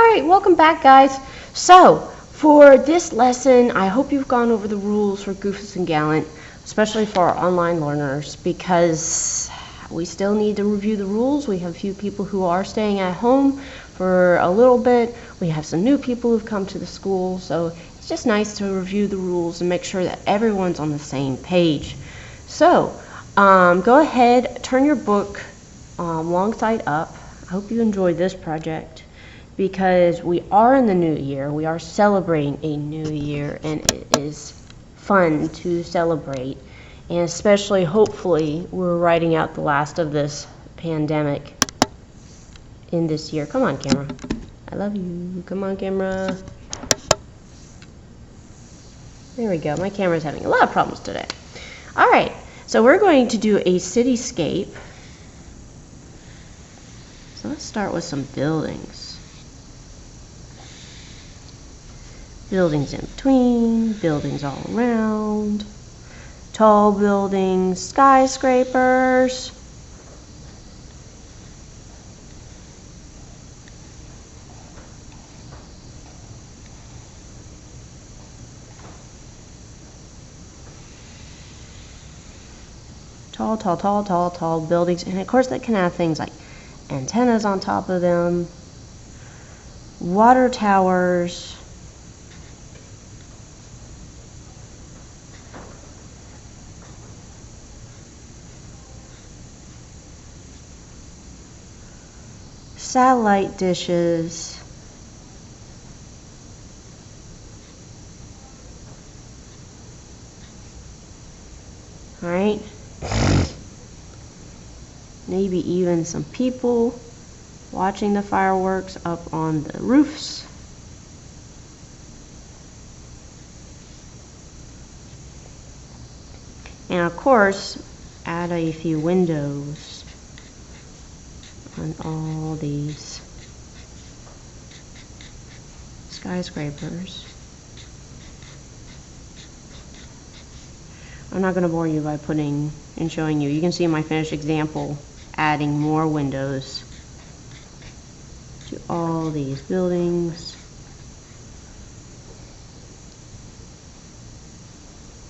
Alright, welcome back, guys. So, for this lesson, I hope you've gone over the rules for Goofus and Gallant, especially for our online learners, because we still need to review the rules. We have a few people who are staying at home for a little bit. We have some new people who've come to the school, so it's just nice to review the rules and make sure that everyone's on the same page. So, go ahead, turn your book long side up. I hope you enjoyed this project, because we are in the new year. We are celebrating a new year, and it is fun to celebrate. And especially, hopefully, we're writing out the last of this pandemic in this year. Come on, camera. I love you. Come on, camera. There we go. My camera's having a lot of problems today. All right, so we're going to do a cityscape. So let's start with some buildings. Buildings in between, buildings all around, tall buildings, skyscrapers. Tall buildings. And of course that can have things like antennas on top of them, water towers, satellite dishes, all right, maybe even some people watching the fireworks up on the roofs. And of course, add a few windows on all these skyscrapers. I'm not going to bore you by putting and showing you. You can see in my finished example adding more windows to all these buildings.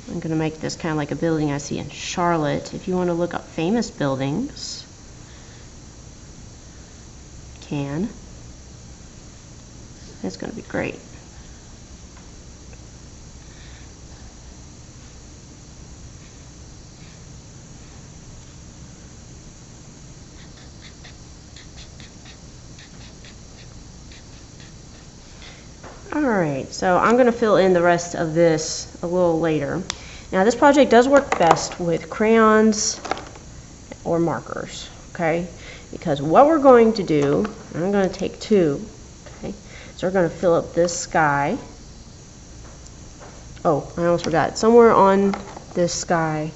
I'm going to make this kind of like a building I see in Charlotte. If you want to look up famous buildings, can. It's going to be great. Alright, so I'm going to fill in the rest of this a little later. Now this project does work best with crayons or markers, okay? Because what we're going to do, I'm going to take two, okay? So we're going to fill up this sky. Oh, I almost forgot. Somewhere on this sky,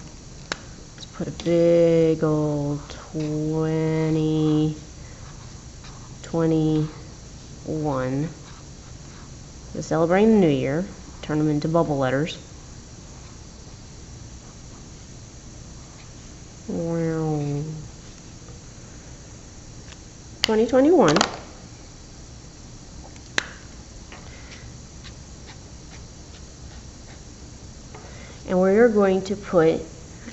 let's put a big old 2021. We're celebrating the new year. Turn them into bubble letters. 2021. And we're going to put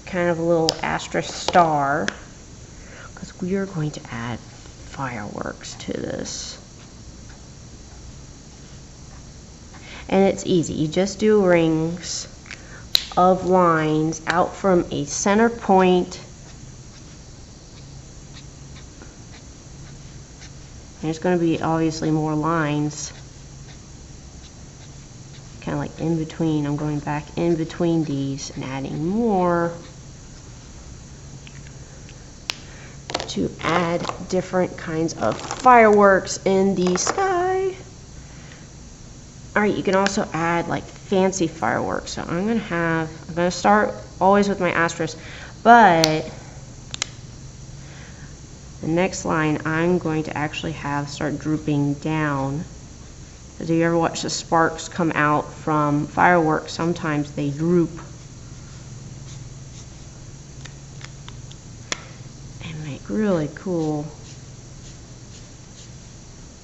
kind of a little asterisk star, because we are going to add fireworks to this. And it's easy. You just do rings of lines out from a center point. There's going to be obviously more lines, kind of like in between. I'm going back in between these and adding more to add different kinds of fireworks in the sky. Alright, you can also add like fancy fireworks. So I'm going to start always with my asterisk, but the next line I'm going to actually start drooping down. Because if you ever watch the sparks come out from fireworks, sometimes they droop and make really cool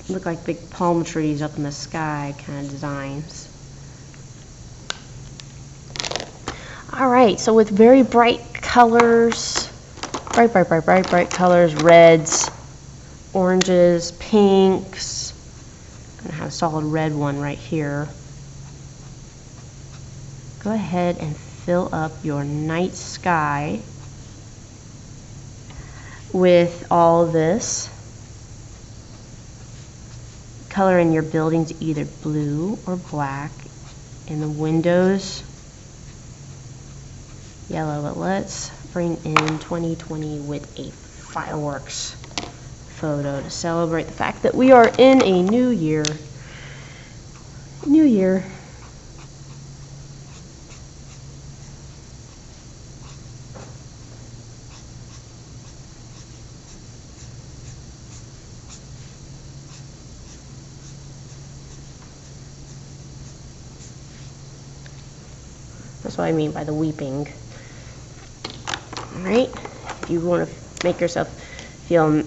look like big palm trees up in the sky kind of designs. All right, so with very bright colors, bright colors, reds, oranges, pinks. I'm gonna have a solid red one right here. Go ahead and fill up your night sky with all this. Color in your buildings either blue or black. In the windows, yellow. But let's bring in 2020 with a fireworks photo to celebrate the fact that we are in a new year. New year. That's what I mean by the weeping. Alright, if you want to make yourself feel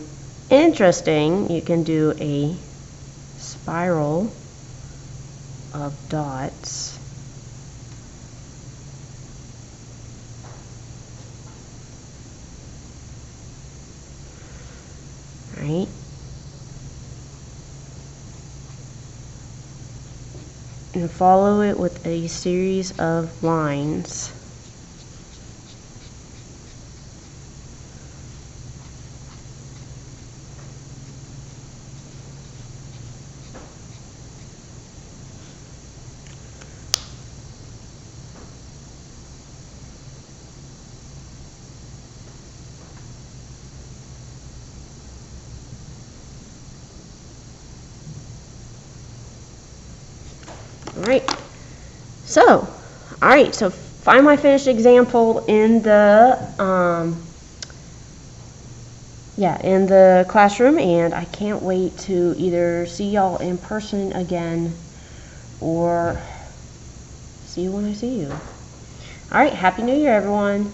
interesting, you can do a spiral of dots. Alright. And follow it with a series of lines. Alright, so find my finished example in the in the classroom, and I can't wait to either see y'all in person again or see you when I see you. Alright, Happy New Year, everyone.